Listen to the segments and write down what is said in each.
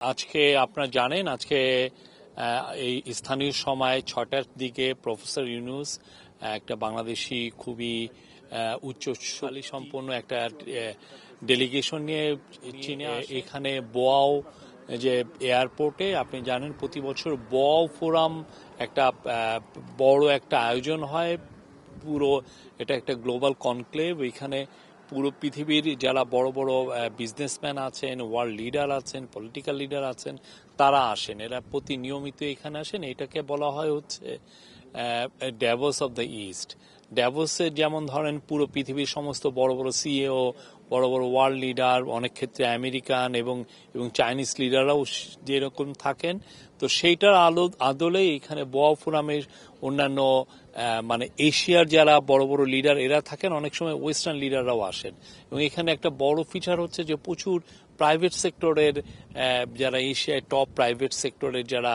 আজকে আপনারা জানেন আজকে এই স্থানীয় সময় 6টার দিকে প্রফেসর ইউনূস একটা বাংলাদেশি খুবই উচ্চশালী সম্পন্ন একটা ডেলিগেশন নিয়ে চীনে এখানে বোয়াও যে এয়ারপোর্টে আপনি জানেন প্রতি বছর বোয়াও ফোরাম একটা বড় একটা আয়োজন হয়। পুরো এটা একটা গ্লোবাল কনক্লেভ। এখানে পুরো পৃথিবীর যারা বড় বড় বিজনেসম্যান আছেন, ওয়ার্ল্ড লিডার আছেন, পলিটিক্যাল লিডার আছেন, তারা আসেন। এরা প্রতি নিয়মিত এখানে আসেন। এটাকে বলা হয় হচ্ছে ড্যাভোস অফ দ্য ইস্ট। ড্যাভোসে যেমন ধরেন পুরো পৃথিবীর সমস্ত বড় বড় সিইও, বড় বড় ওয়ার্ল্ড লিডার, অনেক ক্ষেত্রে আমেরিকান এবং চাইনিজ লিডাররাও যেরকম থাকেন। তো সেইটার আদলে এখানে বোয়াও ফোরামের অন্যান্য মানে এশিয়ার যারা বড় বড় লিডার এরা থাকেন, অনেক সময় ওয়েস্টার্ন লিডাররাও আসেন। এবং এখানে একটা বড় ফিচার হচ্ছে যে প্রচুর প্রাইভেট সেক্টরের যারা এশিয়ায় টপ প্রাইভেট সেক্টরের যারা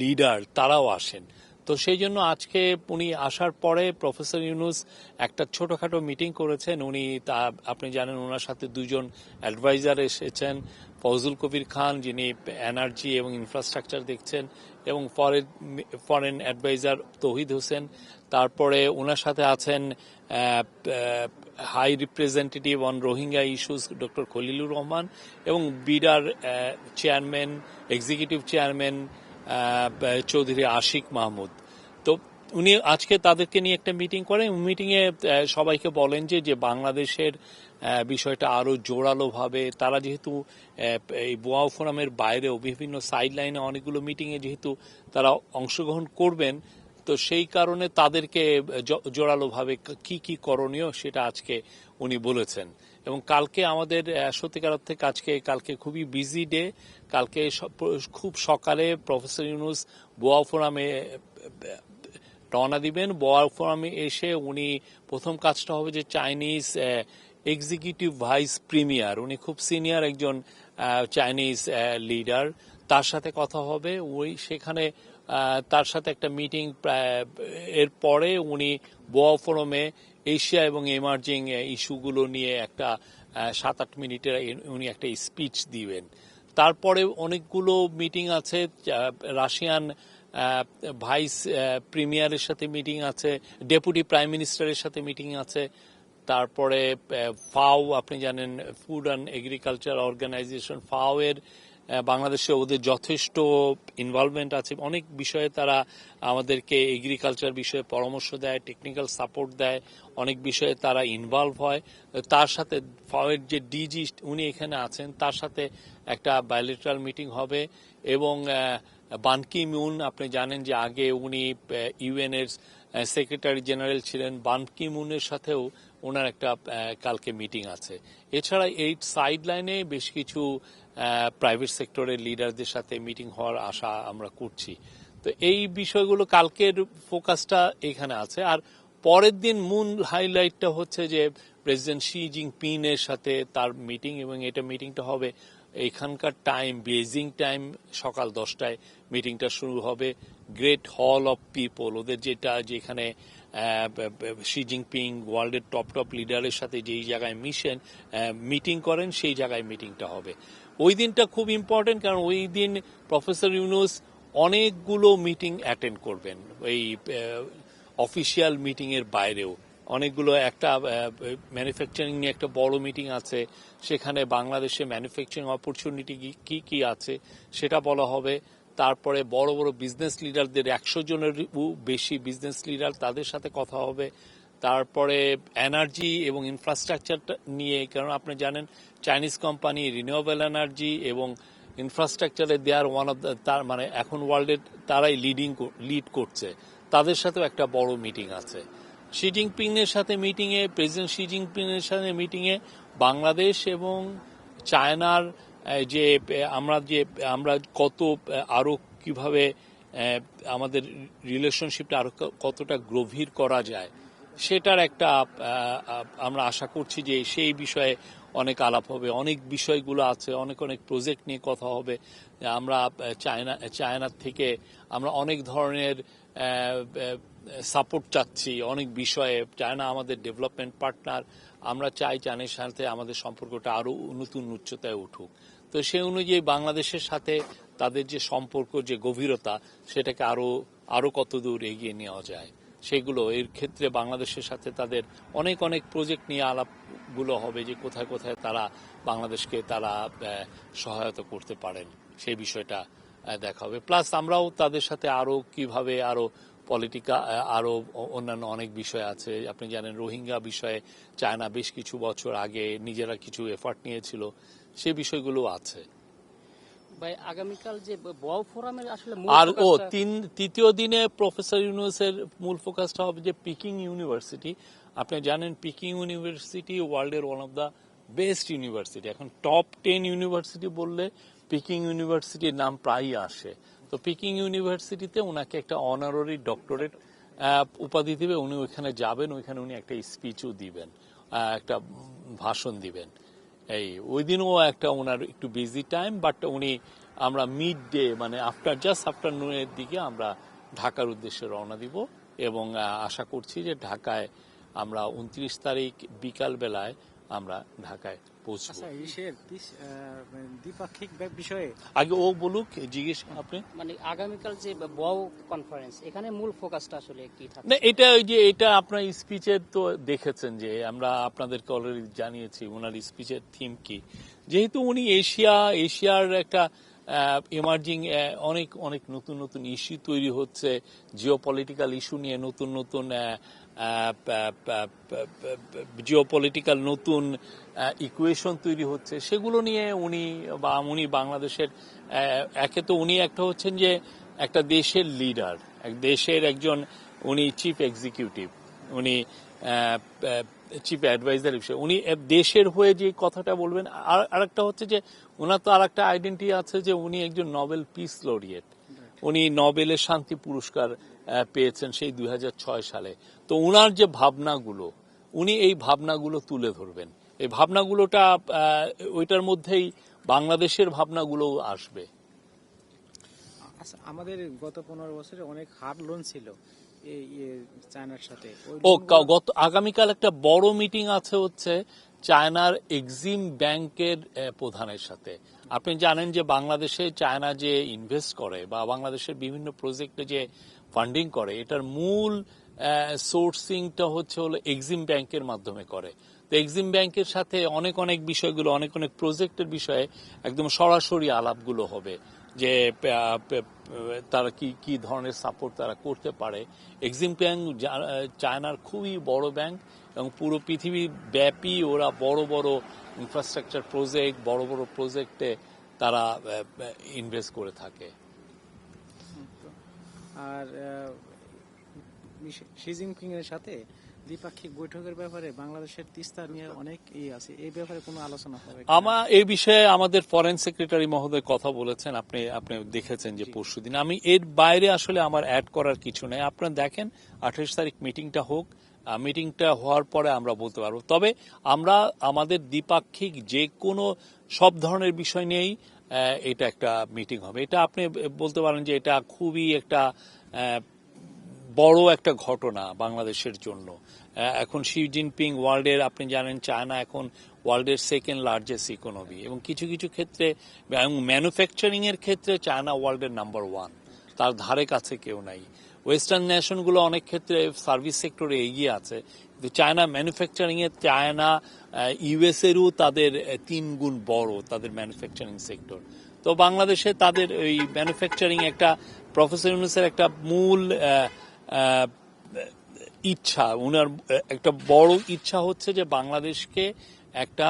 লিডার তারাও আসেন। তো সেই জন্য আজকে উনি আসার পরে প্রফেসর ইউনূস একটা ছোটখাটো মিটিং করেছেন। উনি আপনি জানেন ওনার সাথে দুজন অ্যাডভাইজার এসেছেন, ফজলুল কবির খান যিনি এনার্জি এবং ইনফ্রাস্ট্রাকচার দেখছেন, এবং ফরেন অ্যাডভাইজার তৌহিদ হোসেন। তারপরে ওনার সাথে আছেন high representative on Rohingya issues doctor Khalilur Rahman এবং বিডার chairman, executive chairman Chowdhury Ashik Mahmud. তো উনি আজকে তাদেরকে নিয়ে একটা মিটিং করেন। মিটিংয়ে সবাইকে বলেন যে বাংলাদেশের বিষয়টা আরো জোরালোভাবে, তারা যেহেতু এই বোয়াও ফোরামের বাইরেও বিভিন্ন সাইড লাইনে অনেকগুলো মিটিংয়ে যেহেতু তারা অংশগ্রহণ করবেন, তো সেই কারণে তাদেরকে জোরালোভাবে কি কি করণীয় সেটা আজকে উনি বলেছেন। এবং কালকে আমাদের সত্যিকার অর্থে কালকে খুবই বিজি ডে। কালকে খুব সকালে প্রফেসর ইউনূস বোয়াও ফোরামে রওনা দিবেন। বোয়াও ফোরামে এসে উনি প্রথম কাজটা হবে যে চাইনিজ এক্সিকিউটিভ ভাইস প্রিমিয়ার, উনি খুব সিনিয়র একজন চাইনিজ লিডার, তার সাথে কথা হবে। ওই সেখানে তার সাথে একটা মিটিং, এর পরে উনি বোয়াও ফোরামে এশিয়া এবং এমার্জিং ইস্যুগুলো নিয়ে একটা 7-8 মিনিটের উনি একটা স্পিচ দিবেন। তারপরে অনেকগুলো মিটিং আছে, রাশিয়ান ভাইস প্রিমিয়ারের সাথে মিটিং আছে, ডেপুটি প্রাইম মিনিস্টারের সাথে মিটিং আছে। তারপরে ফাও, আপনি জানেন ফুড অ্যান্ড এগ্রিকালচার অর্গানাইজেশন, ফাও এর বাংলাদেশে ওদের যথেষ্ট ইনভলভমেন্ট আছে। অনেক বিষয়ে তারা আমাদেরকে এগ্রিকালচার বিষয়ে পরামর্শ দেয়, টেকনিক্যাল সাপোর্ট দেয়, অনেক বিষয়ে তারা ইনভলভ হয়। তার সাথে ফাও এর যে ডিজি উনি এখানে আছেন, তার সাথে একটা বায়োলেটারাল মিটিং হবে। এবং বান কি মুন, আপনি জানেন যে আগে উনি ইউএন এর সেক্রেটারি জেনারেল ছিলেন, বান কি মুনের সাথেও ওনার একটা কালকে মিটিং আছে। এছাড়া এই সাইড লাইনে বেশ কিছু প্রাইভেট সেক্টরের লিডারদের সাথে মিটিং হওয়ার আশা আমরা করছি। তো এই বিষয়গুলো কালকের ফোকাসটা এখানে আছে। আর পরের দিন মূল হাইলাইটটা হচ্ছে যে প্রেসিডেন্ট শি জিনপিং এর সাথে তার মিটিং, এবং এটা মিটিংটা হবে এখানকার টাইম, বেজিং টাইম সকাল 10টায় মিটিংটা শুরু হবে। গ্রেট হল অফ পিপল, ওদের যেখানে শি জিনপিং ওয়ার্ল্ডের টপ লিডারের সাথে যেই জায়গায় মিটিং করেন, সেই জায়গায় মিটিংটা হবে। ওই দিনটা খুব ইম্পর্টেন্ট, কারণ ওই দিন প্রফেসর ইউনূস অনেকগুলো মিটিং অ্যাটেন্ড করবেন। এই অফিসিয়াল মিটিং এর বাইরেও অনেকগুলো, একটা ম্যানুফ্যাকচারিং নিয়ে একটা বড় মিটিং আছে, সেখানে বাংলাদেশে ম্যানুফ্যাকচারিং অপরচুনিটি কি কি আছে সেটা বলা হবে। তারপরে বড় বড় বিজনেস লিডারদের 100 জনের বেশি বিজনেস লিডার, তাদের সাথে কথা হবে। তারপরে এনার্জি এবং ইনফ্রাস্ট্রাকচার নিয়ে, কারণ আপনি জানেন চাইনিজ কোম্পানি রিনিউয়েবল এনার্জি এবং ইনফ্রাস্ট্রাকচারে দেয়ার ওয়ান অফ দ্য, তার মানে এখন ওয়ার্ল্ডের তারাই লিড করছে, তাদের সাথেও একটা বড় মিটিং আছে। শি জিনপিং এর সাথে মিটিংয়ে, প্রেসিডেন্ট শি জিনপিং এর সাথে মিটিংয়ে বাংলাদেশ এবং চায়নার যে আমরা কত আরো কিভাবে আমাদের রিলেশনশিপটা আরো কতটা গভীর করা যায়, সেটার একটা আমরা আশা করছি যে সেই বিষয়ে অনেক আলাপ হবে। অনেক বিষয়গুলো আছে, অনেক প্রজেক্ট নিয়ে কথা হবে। আমরা চায়নার থেকে আমরা অনেক ধরনের সাপোর্ট চাচ্ছি অনেক বিষয়ে। চায়না আমাদের ডেভেলপমেন্ট পার্টনার, আমরা চাই চায়নার সাথে আমাদের সম্পর্কটা আরো নতুন উচ্চতায় উঠুক। তো সেই অনুযায়ী বাংলাদেশের সাথে তাদের যে সম্পর্ক, যে গভীরতা, সেটাকে আরো কত দূর এগিয়ে নেওয়া যায় সেগুলো, এর ক্ষেত্রে বাংলাদেশের সাথে তাদের অনেক অনেক প্রজেক্ট নিয়ে আলাপগুলো হবে, যে কোথায় কোথায় তারা বাংলাদেশকে সহায়তা করতে পারেন সেই বিষয়টা দেখা হবে। প্লাস আমরাও তাদের সাথে আরো কিভাবে আরো আরো অন্যান্য অনেক বিষয় আছে। আপনি জানেন রোহিঙ্গা বিষয়ে চায়না বেশ কিছু বছর আগে নিজেরা কিছু এফার্ট নিয়েছিল, সেই বিষয়গুলো আছে। ভাই আগামীকাল যে বোয়াও ফোরামের আসলে আর তৃতীয় দিনে প্রফেসর ইউনূসের মূল ফোকাসটা হবে যে পিকিং ইউনিভার্সিটি। আপনি জানেন পিকিং ইউনিভার্সিটি ওয়ার্ল্ডের one of the best university. এখন টপ 10 ইউনিভার্সিটি বললে পিকিং ইউনিভার্সিটির নাম প্রায়ই আসে। তো পিকিং ইউনিভার্সিটিতে ওনাকে একটা অনারারি ডক্টরেট উপাধি দিবে, উনি ওইখানে যাবেন, ওইখানে উনি একটা স্পিচও দিবেন, একটা ভাষণ দিবেন। ওই দিনও একটা ওনার একটু বিজি টাইম, বাট আমরা মিড ডে মানে আফটারনুনের দিকে আমরা ঢাকার উদ্দেশ্যে রওনা দিব এবং আশা করছি যে ঢাকায় আমরা 29 তারিখ বিকাল বেলায় আমরা ঢাকায় পৌঁছব। দ্বিপাক্ষিক বিষয়ে আগে ও বলুক, জিজ্ঞেস আপনি। মানে আগামীকাল যে বোয়াও কনফারেন্স, এখানে মূল ফোকাসটা আসলে কি থাকবে? না, এটা আপনার স্পিচের তো দেখেছেন যে আমরা আপনাদেরকে অলরেডি জানিয়েছি ওনার স্পিচের থিম কি। যেহেতু উনি এশিয়ার একটা এমার্জিং অনেক অনেক নতুন নতুন ইস্যু তৈরি হচ্ছে, জিওপলিটিক্যাল ইস্যু নিয়ে নতুন নতুন জিওপলিটিক্যাল নতুন ইকুয়েশন তৈরি হচ্ছে, সেগুলো নিয়ে উনি বাংলাদেশের একে তো উনি একটা হচ্ছেন যে একটা দেশের লিডার, এক দেশের একজন, উনি চিফ এক্সিকিউটিভ, উনি চিফ অ্যাডভাইজার হিসেবে উনি দেশের হয়ে যে কথাটা বলবেন। আর একটা হচ্ছে যে ওনার তো আর একটা আইডেন্টিটি আছে যে উনি একজন নোবেল পিস লরিয়েট, উনি নোবেলের শান্তি পুরস্কার পেয়েছেন সেই 2006 সালে। তো উনার যে ভাবনাগুলো, উনি এই ভাবনাগুলো তুলে ধরবেন। এই ভাবনাগুলোটা ওইটার মধ্যেই বাংলাদেশের ভাবনাগুলো আসবে। আচ্ছা, আমাদের গত 15 বছরে অনেক হার্ড লোন ছিল চায়নার সাথে। আগামীকাল একটা বড় মিটিং আছে হচ্ছে চায়নার এক্সিম ব্যাংকের প্রধানের সাথে। আপনি জানেন যে বাংলাদেশে চায়না যে ইনভেস্ট করে বা বাংলাদেশের বিভিন্ন প্রজেক্টে যে ফান্ডিং করে, এটার মূল সোর্সিংটা হলো এক্সিম ব্যাংকের মাধ্যমে করে। তো এক্সিম ব্যাংকের সাথে অনেক অনেক বিষয়গুলো, অনেক অনেক প্রজেক্টের বিষয়ে একদম সরাসরি আলাপগুলো হবে, যে তারা কি ধরনের সাপোর্ট তারা করতে পারে। এক্সিম ব্যাংক চায়নার খুবই বড় ব্যাংক এবং পুরো পৃথিবী ব্যাপী ওরা বড় বড় ইনফ্রাস্ট্রাকচার প্রজেক্ট, বড় বড় প্রজেক্টে তারা ইনভেস্ট করে থাকে। আর শি জিনপিং এর সাথে দ্বিপাক্ষিক বৈঠকের ব্যাপারে বাংলাদেশের তিস্তা নিয়ে অনেক আছে, এই ব্যাপারে কোনো আলোচনা হবে? এই বিষয়ে আমাদের ফরেন সেক্রেটারি মহোদয় কথা বলেছেন, আপনি দেখেছেন যে পরশুদিন। আমি এর বাইরে আসলে আমার অ্যাড করার কিছু নেই। আপনারা দেখেন 28 তারিখ মিটিংটা হোক, মিটিংটা হওয়ার পরে আমরা বলতে পারবো। তবে আমরা আমাদের দ্বিপাক্ষিক যে কোনো সব ধরনের বিষয় নিয়েই এটা একটা মিটিং হবে। এটা আপনি বলতে পারেন যে এটা খুবই একটা বড় একটা ঘটনা বাংলাদেশের জন্য। এখন শি জিনপিং ওয়ার্ল্ডের, আপনি জানেন চায়না এখন ওয়ার্ল্ডের সেকেন্ড লার্জেস্ট ইকোনমি, এবং কিছু কিছু ক্ষেত্রে ম্যানুফ্যাকচারিং এর ক্ষেত্রে চায়না ওয়ার্ল্ডের নাম্বার 1, তার ধারে কাছে কেউ নাই। ওয়েস্টার্ন নেশনগুলো অনেক ক্ষেত্রে সার্ভিস সেক্টরে এগিয়ে আছে, কিন্তু চায়না ম্যানুফ্যাকচারিং এ চায়না ইউএস এরও তাদের 3 গুণ বড় তাদের ম্যানুফ্যাকচারিং সেক্টর। তো বাংলাদেশে তাদের এই ম্যানুফ্যাকচারিং একটা প্রফেসর ইউনূসের একটা মূল ইচ্ছা, উনার একটা বড় ইচ্ছা হচ্ছে যে বাংলাদেশকে একটা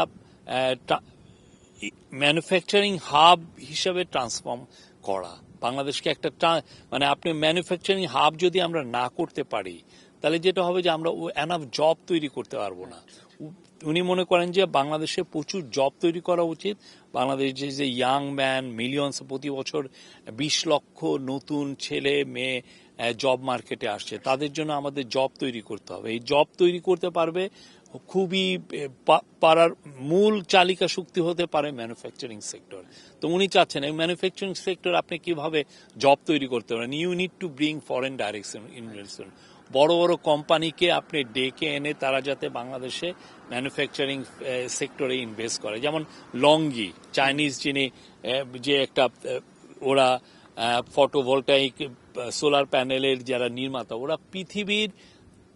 ম্যানুফ্যাকচারিং হাব হিসেবে ট্রান্সফর্ম করা। বাংলাদেশকে একটা মানে আপনি ম্যানুফ্যাকচারিং হাব যদি আমরা না করতে পারি, তাহলে যেটা হবে যে আমরা এনাফ জব তৈরি করতে পারবো না। উনি মনে করেন যে বাংলাদেশে প্রচুর জব তৈরি করা উচিত। বাংলাদেশে যে ইয়াং ম্যান মিলিয়নস, প্রতি বছর 20 লক্ষ নতুন ছেলে মেয়ে জব মার্কেটে আসছে, তাদের জন্য আমাদের জব তৈরি করতে হবে। এই জব তৈরি করতে পারবে খুবই পারার মূল চালিকা শক্তি হতে পারে ম্যানুফ্যাকচারিং সেক্টর। তো উনি চাচ্ছেন এই ম্যানুফ্যাকচারিং সেক্টর আপনি কিভাবে জব তৈরি করতে পারেন। You need to bring foreign direction investment. বড় বড় কোম্পানিকে আপনি ডেকে এনে তারা যাতে বাংলাদেশে ম্যানুফ্যাকচারিং সেক্টরে ইনভেস্ট করে, যেমন লংগি চাইনিজ যিনি যে একটা ওরা ফটোভোল্টাইক সোলার প্যানেলের যারা নির্মাতা, ওরা পৃথিবীর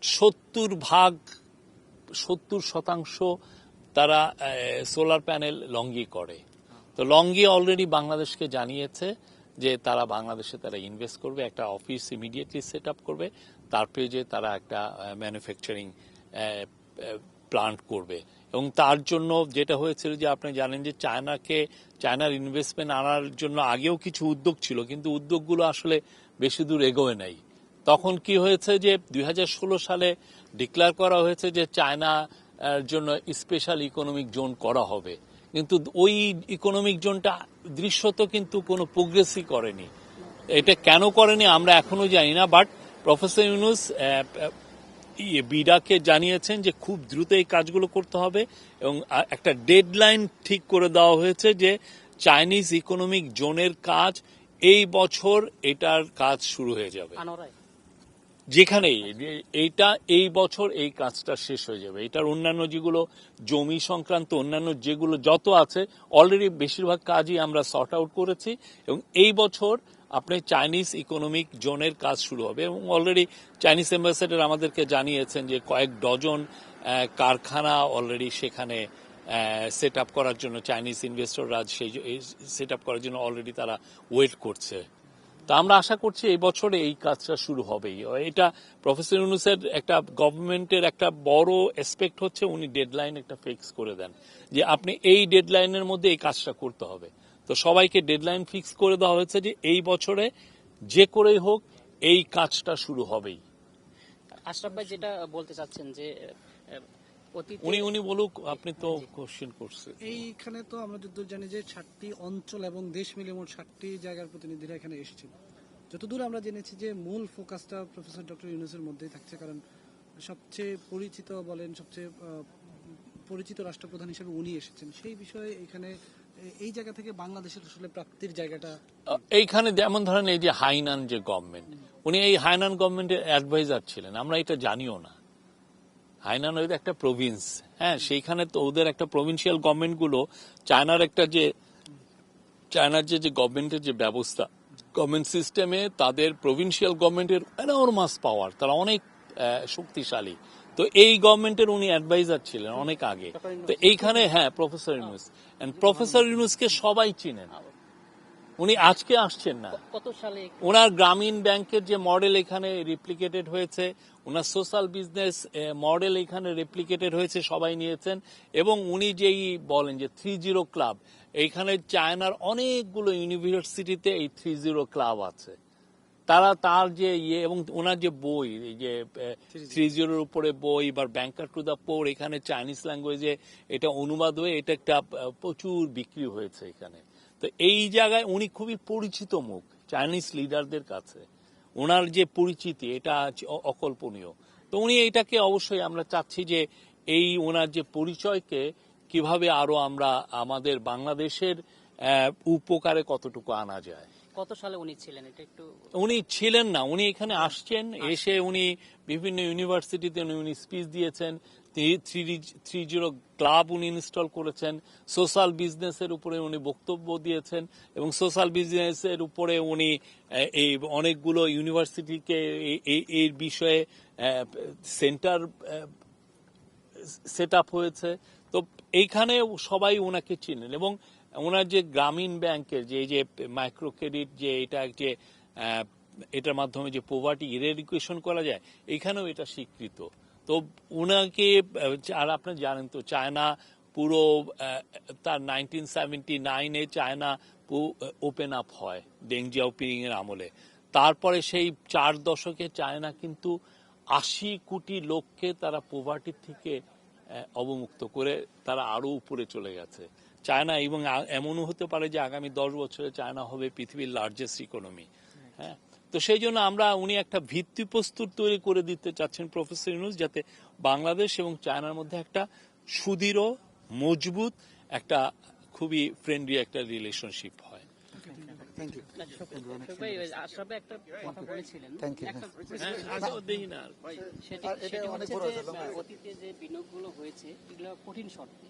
70% তারা সোলার প্যানেল লংগি করে। তো লংগি অলরেডি বাংলাদেশকে জানিয়েছে যে তারা বাংলাদেশে তারা ইনভেস্ট করবে, একটা অফিস ইমিডিয়েটলি সেট আপ করবে, তারপরে যে তারা একটা ম্যানুফ্যাকচারিং প্লান্ট করবে। এবং তার জন্য যেটা হয়েছিল যে আপনি জানেন যে চায়নার ইনভেস্টমেন্ট আনার জন্য আগেও কিছু উদ্যোগ ছিল, কিন্তু উদ্যোগগুলো আসলে বেশি দূর এগোয় নাই। তখন কি হয়েছে যে 2016 সালে ডিক্লেয়ার করা হয়েছে যে চায়না জন্য স্পেশাল ইকোনমিক জোন করা হবে, কিন্তু ওই ইকোনমিক জোনটা দৃশ্যত কিন্তু কোনো প্রোগ্রেসই করেনি। এটা কেন করেনি আমরা এখনো জানি না, বাট প্রফেসর ইউনূস বিডাকে জানিয়েছেন যে খুব দ্রুত এই কাজগুলো করতে হবে এবং একটা ডেডলাইন ঠিক করে দেওয়া হয়েছে যে চাইনিজ ইকোনমিক জোনের কাজ এই বছর এটার কাজ শুরু হয়ে যাবে, যেখানেই এইটা এই বছর এই কাজটা শেষ হয়ে যাবে। এটার অন্যান্য যেগুলো জমি সংক্রান্ত অন্যান্য যেগুলো যত আছে অলরেডি বেশিরভাগ কাজই আমরা সর্ট আউট করেছি এবং এই বছর আপনি চাইনিজ ইকোনমিক জোনের কাজ শুরু হবে। এবং অলরেডি চাইনিজ অ্যাম্বাসেডর আমাদেরকে জানিয়েছেন যে কয়েক ডজন কারখানা অলরেডি সেখানে সেট আপ করার জন্য, চাইনিজ ইনভেস্টররা সেই সেট আপ করার জন্য অলরেডি তারা ওয়েট করছে। তা আমরা আশা করছি এই বছরে এই কাজটা শুরু হবেই। এটা প্রফেসর ইউনূসের একটা গভর্নমেন্টের একটা বড় অ্যাসপেক্ট হচ্ছে উনি ডেডলাইন একটা ফিক্স করে দেন যে আপনি এই ডেডলাইনের মধ্যে এই কাজটা করতে হবে। তো সবাইকে ডেডলাইন ফিক্স করে দেওয়া হয়েছে যে এই বছরে যে করেই হোক এই কাজটা শুরু হবেই। আশরাফ ভাই যেটা বলতে চাচ্ছেন যে উনি বলুক, আপনি তো কোশ্চেন করছেন। এইখানে তো আমরা যতদূর জানি যে 7টি অঞ্চল এবং দেশ মিলে মোট 7টি জায়গার প্রতিনিধিরা এখানে এসেছিল। যতদূর আমরা জেনেছি যে মূল ফোকাসটা প্রফেসর ডক্টর ইউনূসের মধ্যেই থাকছে, কারণ সবচেয়ে পরিচিত বলেন, সবচেয়ে পরিচিত রাষ্ট্রপ্রধান হিসেবে উনি এসেছেন। সেই বিষয়ে এখানে এই জায়গা থেকে বাংলাদেশের আসলে প্রাপ্তির জায়গাটা এইখানে যেমন ধরেন এই যে হাইনান যে গভর্নমেন্ট, উনি এই হাইনান গভর্নমেন্টের অ্যাডভাইজার ছিলেন, আমরা এটা জানিও না। হাইনান ওদের একটা প্রভিন্স, হ্যাঁ, সেইখানে তো ওদের একটা প্রভিন্সিয়াল গভর্নমেন্ট গুলো চায়নার যে গভর্নমেন্টের যে ব্যবস্থা, গভর্নমেন্ট সিস্টেমে তাদের প্রভিন্সিয়াল গভর্নমেন্টের এনর্মাস পাওয়ার, তারা অনেক শক্তিশালী। তো এই গভর্নমেন্টের উনি অ্যাডভাইজার ছিলেন অনেক আগে। তো এইখানে হ্যাঁ প্রফেসর ইউনূস, প্রফেসর ইউনূসকে সবাই চিনেন, উনি আজকে আসছেন না। কত সালে ওনার গ্রামীণ ব্যাংকের যে মডেল এখানে রেপ্লিকেটেড হয়েছে, ওনার সোশ্যাল বিজনেস মডেল এখানে রেপ্লিকেটেড হয়েছে, সবাই নিয়েছেন। এবং উনি যেই বলেন যে 30 ক্লাব, এইখানে চায়নার অনেকগুলো ইউনিভার্সিটিতে এই 30 ক্লাব আছে। তার যে এবং ওনার যে বই, এই যে 30 উপরে বই বা ব্যাংকার টু দ্য পোর, এখানে চাইনিজ ল্যাঙ্গুয়েজে এটা অনুবাদ হয়ে এটা একটা প্রচুর বিক্রি হয়েছে এখানে। তো এই জায়গায় উনি খুবই পরিচিত মুখ চাইনিজ লিডারদের কাছে, ওনার যে পরিচিতি এটা অকল্পনীয়। তো উনি এইটাকে অবশ্যই আমরা চাচ্ছি যে এই ওনার যে পরিচয়কে কিভাবে আরো আমরা আমাদের বাংলাদেশের উপকারে কতটুকু আনা যায়। কত সালে উনি ছিলেন এটা একটু? উনি ছিলেন না, উনি এখানে আসছেন, এসে উনি বিভিন্ন ইউনিভার্সিটিতে উনি স্পিচ দিয়েছেন, 30 ক্লাব উনি ইনস্টল করেছেন, সোশ্যাল বিজনেসের উপরে উনি বক্তব্য দিয়েছেন এবং সোশ্যাল বিজনেসের উপরে উনি এই অনেকগুলো ইউনিভার্সিটিকে এই বিষয়ে সেন্টার সেট আপ হয়েছে। তো এইখানে সবাই ওনাকে চিনেন এবং ওনার যে গ্রামীণ ব্যাংকের যে মাইক্রো ক্রেডিট, যে এটা যে এটার মাধ্যমে যে পভার্টি ইরেডিকেশন করা যায়, এখানেও এটা স্বীকৃত। তো ওনাকে, আর আপনি জানেন তো চায়না পুরো তার 1979-এ চায়না ওপেন আপ হয় ডেং জিয়াওপিং এর আমলে। তারপরে সেই 4 দশকে চায়না কিন্তু 80 কোটি লোককে তারা পভার্টির থেকে অবমুক্ত করে তারা আরো উপরে চলে গেছে চায়না। এবং এমনও হতে পারে যে আগামী 10 বছরে চায়না হবে পৃথিবীর লার্জেস্ট ইকোনমি। হ্যাঁ, তো সেই জন্য উনি একটা ভিত্তিপ্রস্তর তৈরি করে দিতে চাচ্ছেন প্রফেসর ইউনূস, যাতে বাংলাদেশ এবং চায়নার মধ্যে একটা সুদৃঢ় মজবুত একটা খুবই ফ্রেন্ডলি একটা রিলেশনশিপ হয়। থ্যাংক ইউ না, শোক ভাই, ওই আশরাফ ভাই একটা কথা বলেছিলেন, Thank you. একটা দেখি না আর। সেটি অনেক হচ্ছে বড় যে হলো। অতীতে যে বিনিয়োগগুলো হয়েছে এগুলো কঠিন শর্তে,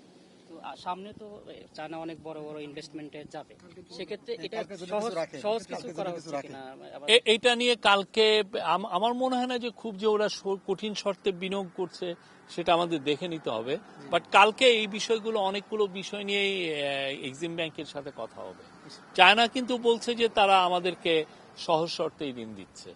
তো সামনে তো চায়না অনেক বড় বড় ইনভেস্টমেন্টে যাবে, সেক্ষেত্রে এটা কালকে যদি সহজ কিছু রাখেন, সহজ কালকে কিছু যদি করা কিছু হচ্ছে রাখেন। কিনা আবার এইটা নিয়ে কালকে আমার মনে হয় না যে খুব যে ওরা কঠিন শর্তে বিনিয়োগ করছে সেটা আমাদের দেখে নিতে হবে, বাট কালকে এই বিষয়গুলো অনেকগুলো বিষয় নিয়েই এক্সিম ব্যাংকের সাথে কথা হবে। চায়না কিন্তু বলছে যে তারা আমাদেরকে সহজ শর্তেই ঋণ দিচ্ছে।